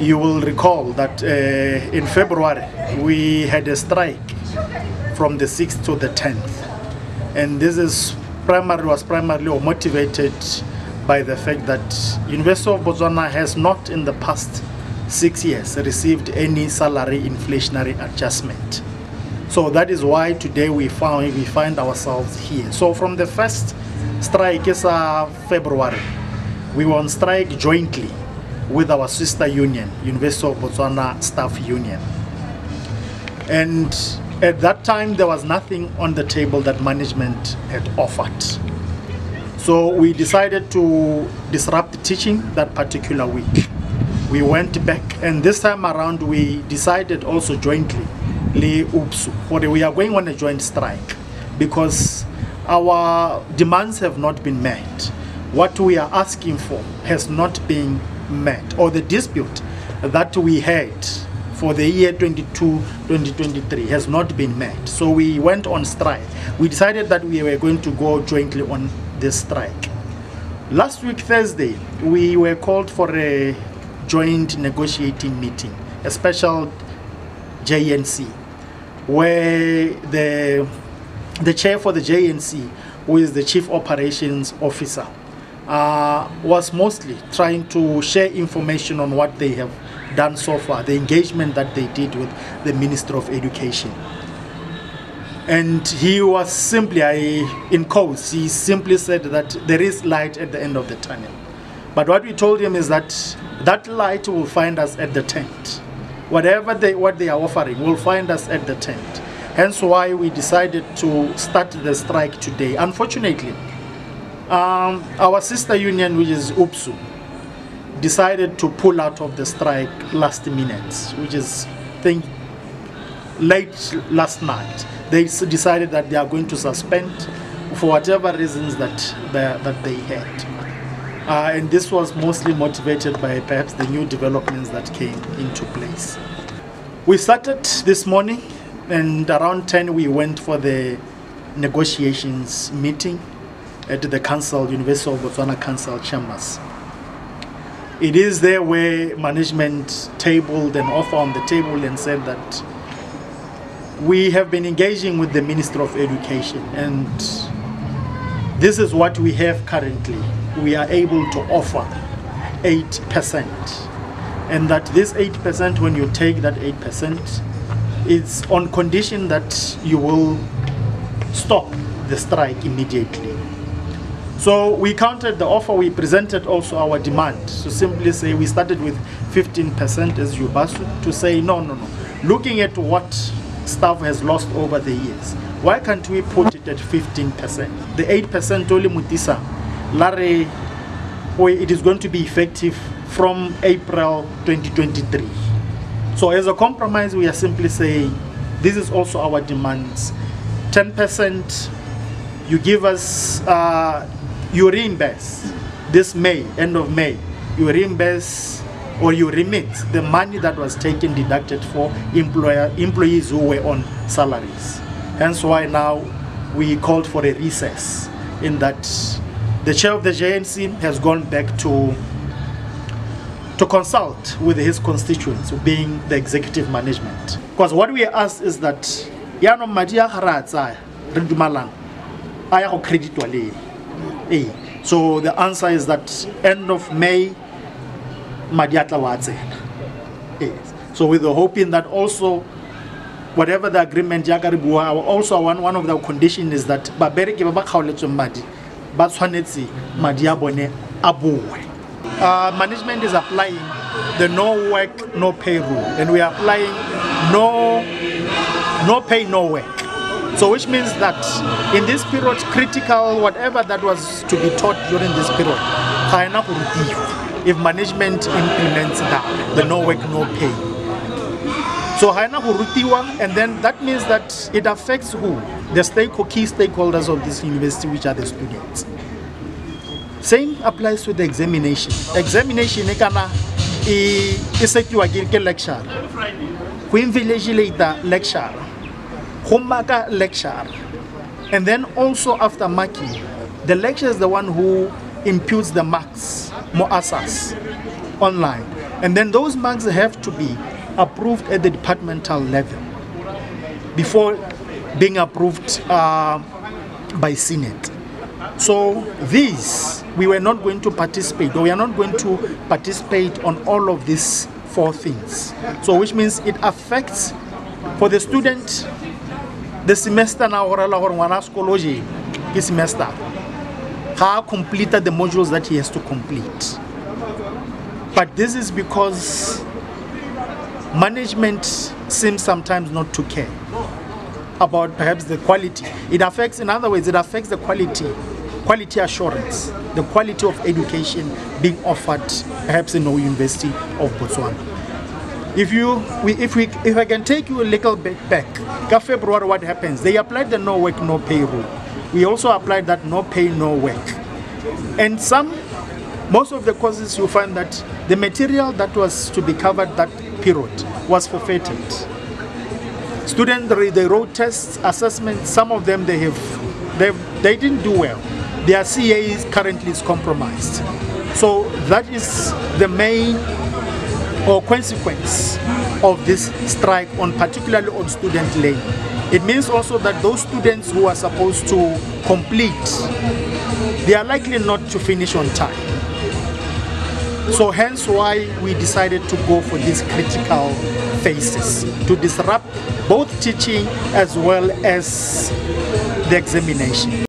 you will recall that in February we had a strike from the 6th to the 10th, and this was primarily motivated by the fact that University of Botswana has not in the past 6 years received any salary inflationary adjustment. So that is why today we find ourselves here. So from the first strike is February, we were on strike jointly with our sister union, University of Botswana Staff Union. And at that time there was nothing on the table that management had offered. So we decided to disrupt teaching that particular week. We went back, and this time around we decided also jointly, Ubassu, we are going on a joint strike because our demands have not been met. What we are asking for has not been met, or the dispute that we had for the year 2023 has not been met. So we went on strike. We decided that we were going to go jointly on this strike. Last week, Thursday, we were called for a joint negotiating meeting, a special JNC, where the chair for the JNC, who is the Chief Operations Officer, was mostly trying to share information on what they have done so far, the engagement that they did with the Minister of Education. And he was simply, in quotes, he simply said that there is light at the end of the tunnel. But what we told him is that that light will find us at the tent. Whatever what they are offering will find us at the tent. Hence why we decided to start the strike today. Unfortunately, our sister union, which is Ubassu, decided to pull out of the strike last minute, which is, I think, late last night. They decided that they are going to suspend for whatever reasons that they had. And this was mostly motivated by perhaps the new developments that came into place. We started this morning, and around 10 we went for the negotiations meeting at the Council, University of Botswana Council chambers. It is there where management tabled an offer on the table and said that we have been engaging with the Minister of Education, and this is what we have currently. We are able to offer 8%, and that this 8%, when you take that 8%, it's on condition that you will stop the strike immediately. So we countered the offer. We presented also our demand to simply say we started with 15% as Ubassu, to say no. Looking at what staff has lost over the years, why can't we put it at 15%? The 8% only mutisa, Larry, it is going to be effective from April 2023. So as a compromise, we are simply saying this is also our demands. 10%, you give us, you reimburse this May, end of May, you reimburse or you remit the money that was taken, deducted for employees who were on salaries. Hence why now we called for a recess, in that the chair of the JNC has gone back to consult with his constituents, being the executive management. Because what we asked is that so the answer is that end of May, so with the hoping that also whatever the agreement also one of the conditions is that management is applying the no work, no pay rule, and we are applying no pay, no work. So which means that in this period, critical, whatever that was to be taught during this period, if management implements that, the no work, no pay. So and then that means that it affects who? The key stakeholders of this university, which are the students. Same applies to the examination. Examination is a lecture. We invigilate lecture. Homaka lecture. And then also after marking, the lecturer is the one who imputes the marks, more assas, online. And then those marks have to be approved at the departmental level before being approved by Senate. So these, we were not going to participate, or we are not going to participate on all of these 4 things. So which means it affects, for the student, the semester now, semester, how completed the modules that he has to complete. But this is because management seems sometimes not to care about perhaps the quality. It affects, in other words, it affects the quality assurance, the quality of education being offered perhaps in the University of Botswana. If I can take you a little bit back, in February, what happens? They applied the no work, no pay rule. We also applied that no pay, no work. And most of the courses, you find that the material that was to be covered that period was forfeited. Students, they wrote tests, assessments. Some of them they didn't do well. Their CA currently is compromised. So that is the main consequence of this strike, particularly on student learning. It means also that those students who are supposed to complete, they are likely not to finish on time. So hence why we decided to go for these critical phases, to disrupt both teaching as well as the examination.